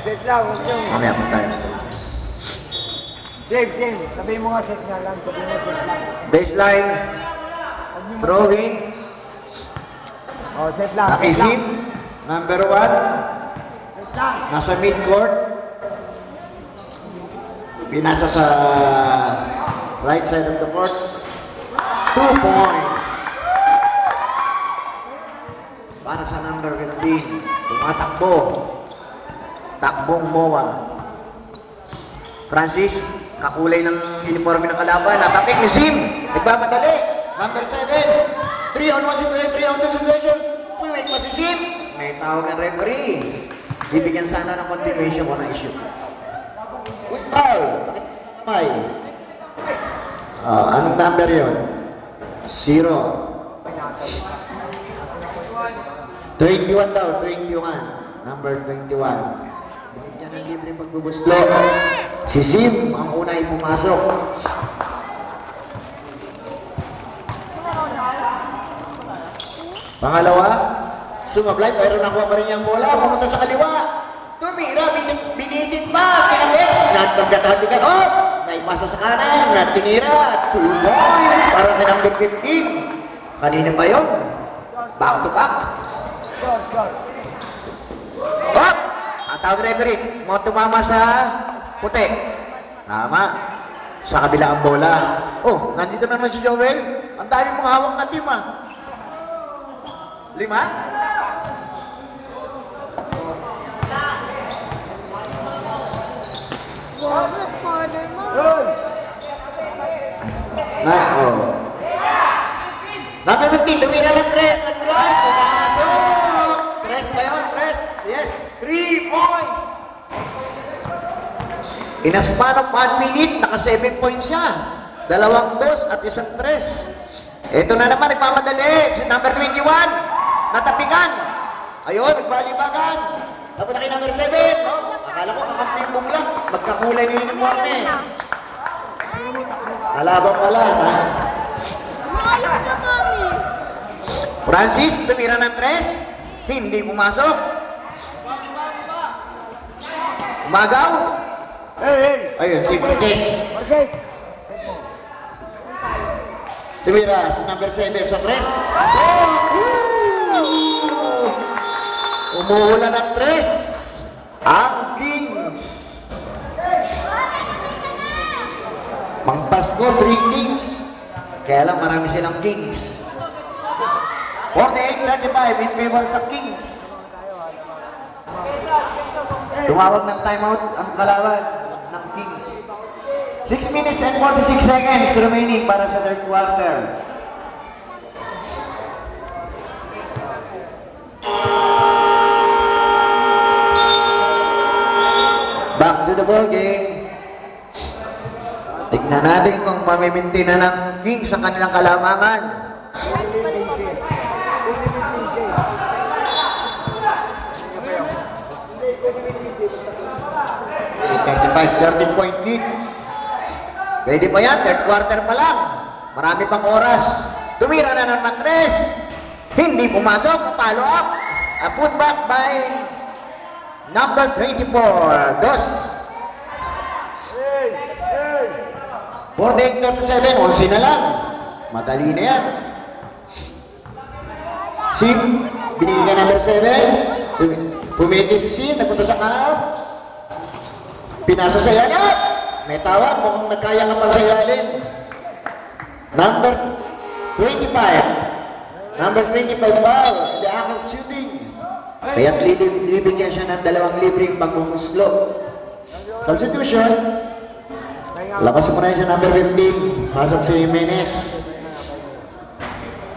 set lang. Huwag yung... Mamaya po tayo. Save. Sabihin mo nga set nga lang. Sabihin mo set lang. Baseline. Throwing. Set lang. Nakisim. Number 1. Set lang. Nasa mid-court. Pinasa sa right side of the court. 2 points. Para sa number 15. Tumatakbo. Takbong Moa. Francis, kakulay ng uniforme ng kalaban. Napapik ni Sim. Nagmamadali. Number 7. 3 on 1 situation. 3 on 2 situation. Wait pa si Sim. May tawag ng referee. Bibigyan sana ng continuation ko na issue. Good foul. May. Anong number yun? 0. 21 daw. 21. Number 21. Binigyan ng libre pagbubuslo. Si Sim ang una ay pumasok. Pangalawa, sumablay, pero nakuha pa rin yung bola, pumunta sa kaliwa. Tumira, binitin pa, kinakit. Nagkatatikan, naipasa sa kanan, tinira, 2 points, para sa number 15. Kanina pa yun? Back to back. Score. Hop! Ang tawag referee, mo tumama sa puti. Tama. Sa kabila ang bola. Oh, nandito naman si Joel. Ang dami mong hawak na team, 5? Good. Number 15, tumira ng 3. Pumasok! 3 ba yun? 3. Yes, 3 points. In a span of 1 minute, naka 7 points siya. 2 dos at 1 3. Ito na naman, nagpamadali. Si number 21, natapikan. Ayun, nagbalibagan. Tapos na kay number 7. Akala ko kakamping lang. Magkakulay ng uniforme. Kalaban pala, ha? Francis, tumira ng 3. Hindi pumasok. Umagaw. Hey. Ayun, si Marquez. Okay. Tumira si number 7 sa 3. Umuulan ng 3. Ang Kings. Pangpasko, 3 Kings. Kaya lang marami silang Kings. 48-35 in favor sa Kings. Tumawag ng timeout ang kalaban ng Kings. 6 minutes and 46 seconds remaining para sa third quarter. Back to the ball game. Tignan natin kung mamiminti na ng Kings ang kanilang kalamangan. 13-point lead. Pwede pa yan, third quarter pa lang. Marami pang oras. Tumira na naman 3. Hindi pumasok, follow up. A putback by number 24, Dos. 48-37, 11 na lang. Madali na yan. Sim, binigyan number 7. Pumitis si Sim, nagpunta sa kanal. Pinasa sa yagat. May tawag kung nagkaya ka pa sa yalim. Number 25. Number 25 foul. The act of shooting. Kaya't libigyan siya ng 2 libreng pangmuslo. Substitution. Lakas mo na yun sa number 15. Pasok si Jimenez.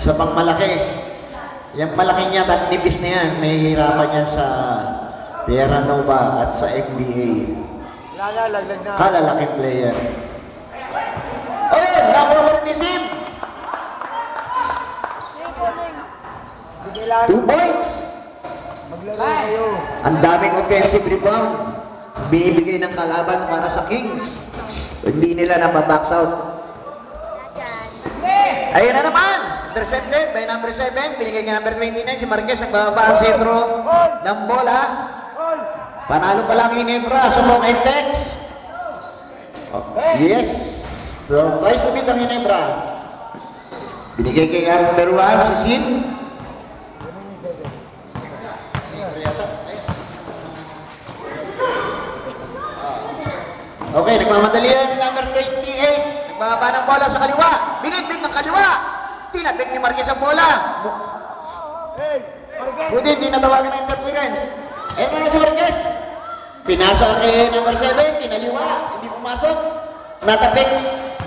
Sa pangmalaki. Yung malaki niya at nipis na yan. May hirapan niya sa Terra Nova at sa NBA. Laglag na. Kalalaking player. Oh, nakuha ni Sim. 2 points. Maglaro kayo. Ang daming offensive rebound. Binibigay ng kalaban para sa Kings. Hindi nila napabox out. Ayun na naman. Intercepted by number 7. Binigay ka number 29. Si Marquez nagbababa ang sentro ng bola. Panalo pa lang Ginebra sa Long Intex. Yes. So, twice to beat ang Ginebra. Binigay kay number 1 si Sin. Okay, nagmamadali ang number 28. Nagbababa ng bola sa kaliwa. Binibig ng kaliwa. Tinabig ni Marquez ang bola. Hey! Marquez! Buti, hindi natawagan ng interference. Eh, mga si Marquez. Pinasa kay number 7, kinaliwa. Hindi pumasok. Natapik.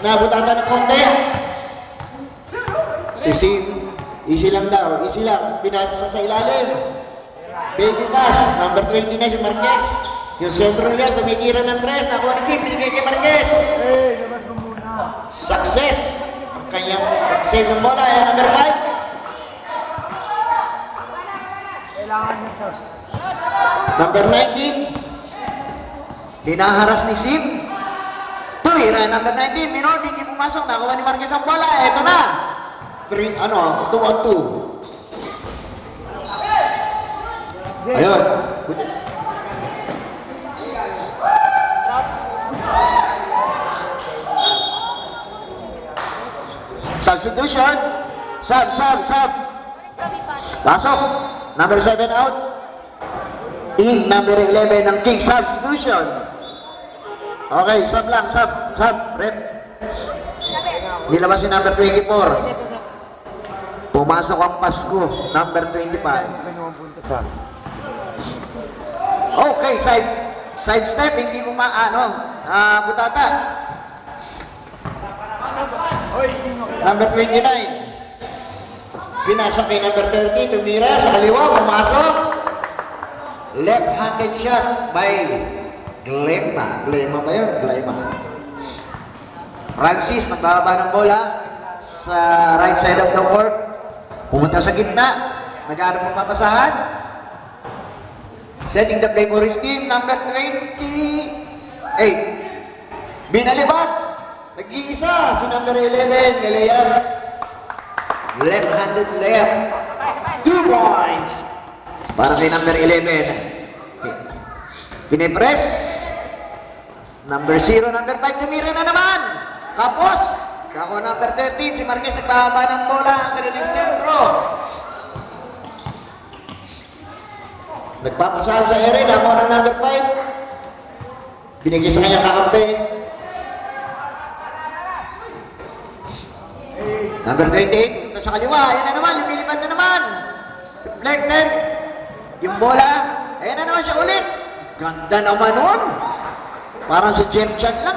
Nabutatan ng konti. Si Sim, easy lang daw. Easy lang. Pinasa sa ilalim. Baby pass. Number 29 si Marquez. Yung sentro niya, tumitira ng 3. Nakuha ni Sim, binigay kay Marquez. Hey! Labas mo muna. Success! Ang kanyang save ng bola ay number 5. Kailangan niya to. Number 19. Dinaharas ni Sim. Tuwira number 19. Minor, hindi pumasok. Nakuha ni Marquez ang bola. Eto na. 2-on-2. Ayun. Substitution. Sub. Pasok. Number 7 out. In number 11 ng King. Substitution. Okay, sub lang. Sub. Rep. Nilabas si number 24. Pumasok ang Pasko. Number 25. Okay, side step. Hindi mo butata. Hoy, sino kailangan? Number 29. Pinasok kay number 30. Tumira sa kaliwa. Pumasok. Left-handed shot by Glema. Glema ba yun? Glema. Francis, nagbababa ng bola sa right side of the court. Pumunta sa gitna. Nag-aarap ng papasahan. Setting the play for his team. Number 28. Binalibat. Nag-iisa si number 11. Nilayar. Left-handed left. 2 points. Para kay number 11. Pinipress. Number 0, number 5, tumira na naman. Kapos. Kako number 13, si Marquez nagbahaba ng bola. Ang kanilang sentro. Nagpapasal sa ere. Ako ng number 5. Binigay sa kanya kakampi. Number 28, punta sa kaliwa. Ayan na naman, lumilipad na naman. Deflected. Yung bola, ayan na naman siya ulit. Ganda naman nun. Parang si Jeff Chan lang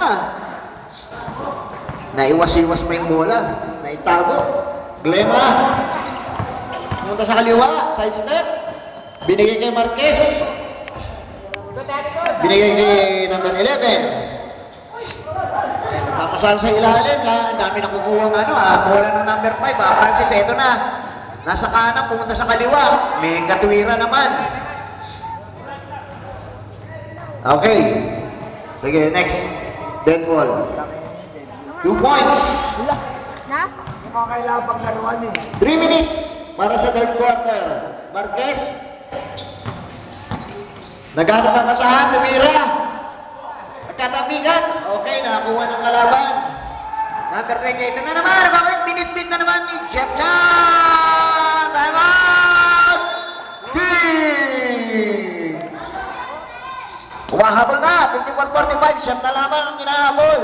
Naiwas-iwas pa yung bola. Naitago. Glema. Punta sa kaliwa, side step. Binigay kay Marquez. Binigay kay number 11. Napasal sa ilalim. Ang dami nakukuha bola ng number 5. Francis, eto na. Nasa kanan, pumunta sa kaliwa. May katuwira naman. Okay. Sige, next. Dead ball. 2 points. Na? Mukhang kailangan pang laruan 3 minutes para sa third quarter. Marquez. Naghanap ang kasahan, tumira. Nagkatabigan. Okay, nakakuha ng kalaban. Number 28 na naman. Bakit binitbit na naman ni Jeff Chan? Time out! Umahabol na. 54-45. Siyam na lamang ang hinahabol.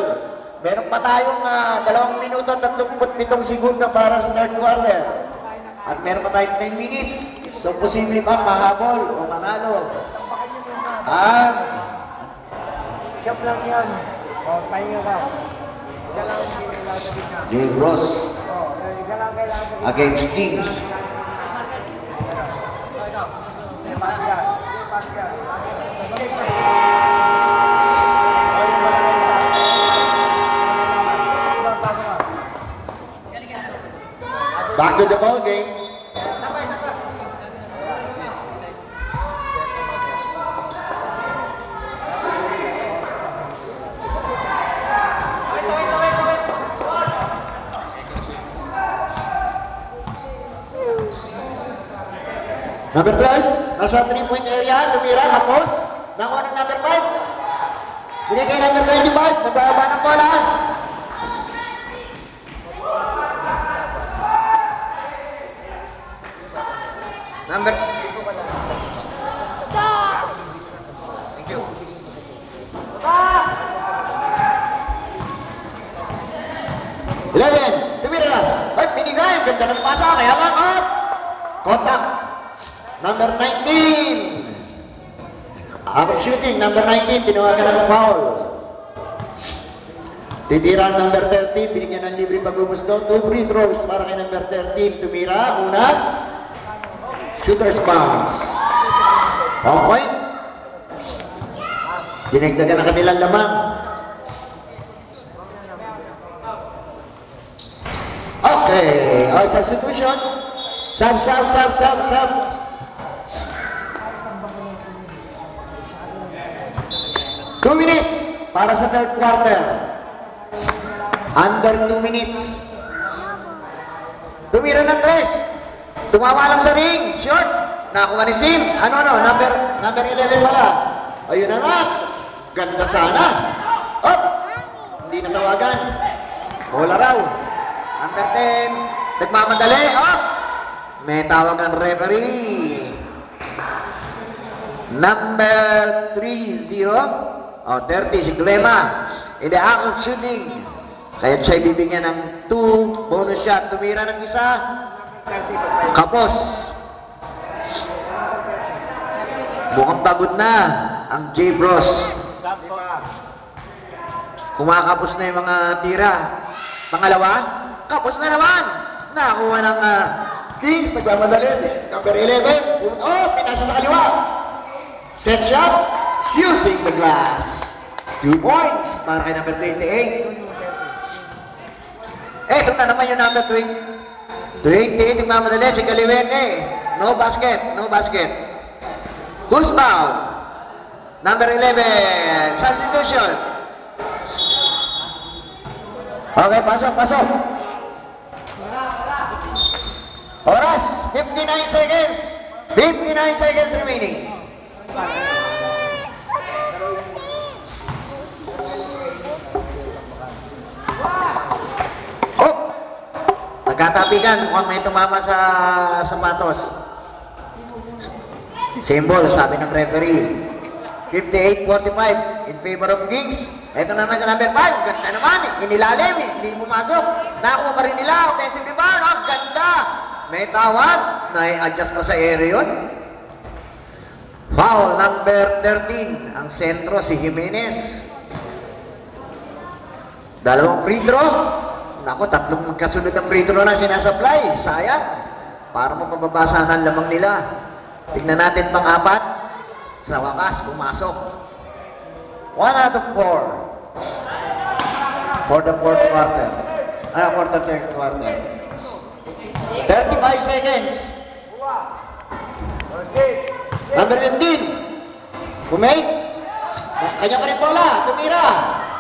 Meron pa tayong 2 minuto at 37 segundo para sa third quarter. At meron pa tayong 10 minutes. So, posible pa mahabol o manalo. Shop lang yan. Pahinga ka. Isa lang ang ginagawa siya. Jay Ross Isa lang kailangan sabihin. against Kings. Back to the ball game. Number 12, nasa 3-point area, tumira, kapos. Nakuha ng number 5. Binigay number 25. Nagbaba ng bola. Number... Thank you. Tumira na. Ay, pinigay. Ganda ng pasa. Kaya lang, contact. Number 19. After shooting, number 19, tinawagan ng foul. Titira ang number 13, binigyan ng libre pagbubusto. 2 free throws para kay number 13. Tumira, una. Shooter's bounce. Okay. Dinagdagan na kanilang lamang. Okay. Substitution. Sub. 2 minutes para sa third quarter. Under 2 minutes. Tumira ng 3. Tumama lang sa ring. Short. Nakuha ni Sim. Number 11 wala. Ayun na nga. Ganda sana. Oh! Hindi natawagan. Bola raw. Under 10. Nagmamadali. Oh! May tawag ang referee. Number 30. 30 si Glema. In the act of shooting. Kaya siya bibigyan ng 2 bonus shot. Tumira ng isa. Kapos. Mukhang pagod na ang J. Bros. Kumakapos na yung mga tira. Pangalawa, kapos na naman. Nakuha ng Kings. Nagmamadali. Number 11. Pinasa sa kaliwa. Set shot. Using the glass. 2 points para kay number 28. Ito na naman yung number 28. Nagmamadali si Galiwete. No basket. Who's foul? Number 11. Substitution. Okay, pasok. Oras, 59 seconds. 59 seconds remaining. Nagkatapikan kung may tumama sa sapatos. Symbol, sabi ng referee. 58-45 in favor of Kings. Ito naman sa number 5. Ganda naman. Inilalim. Hindi pumasok. Nakuha pa rin nila. Offensive rebound. Ang ganda. May tawad. Nai-adjust pa sa area yun. Foul number 13. Ang sentro si Jimenez. Dalawang free throw. Naku, 3 magkasunod ang free throw na sinasapply. Sayang. Para mapababasahan ang lamang nila. Tignan natin pang-4. Sa wakas, pumasok. 1 out of 4. For the fourth quarter. For the third quarter. 35 seconds. Number 15. Kumate. Kanya pa rin bola. Tumira.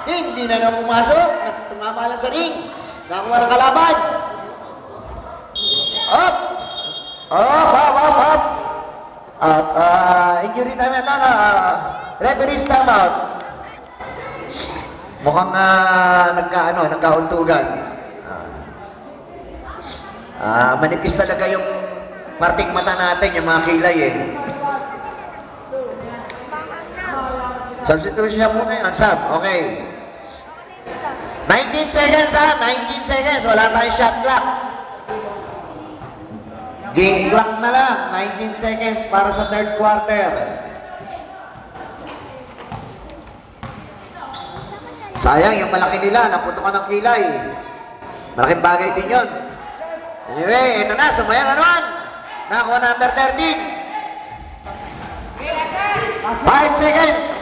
Hindi na lang pumasok. Tumama lang sa ring. Nakuha ng kalaban. Up! Up! At injury time na referee's timeout. Mukhang nagkauntugan. Manipis talaga yung parting mata natin, yung mga kilay Substitution niya muna yung sub. Okay. 19 seconds 19 seconds. Wala tayong shot clock. Game clock na lang. 19 seconds para sa third quarter. Sayang, yung malaki nila. Naputukan ng kilay. Malaking bagay din yun. Anyway, ito na. Sumayang naman. Nakuha number 13. 5 seconds.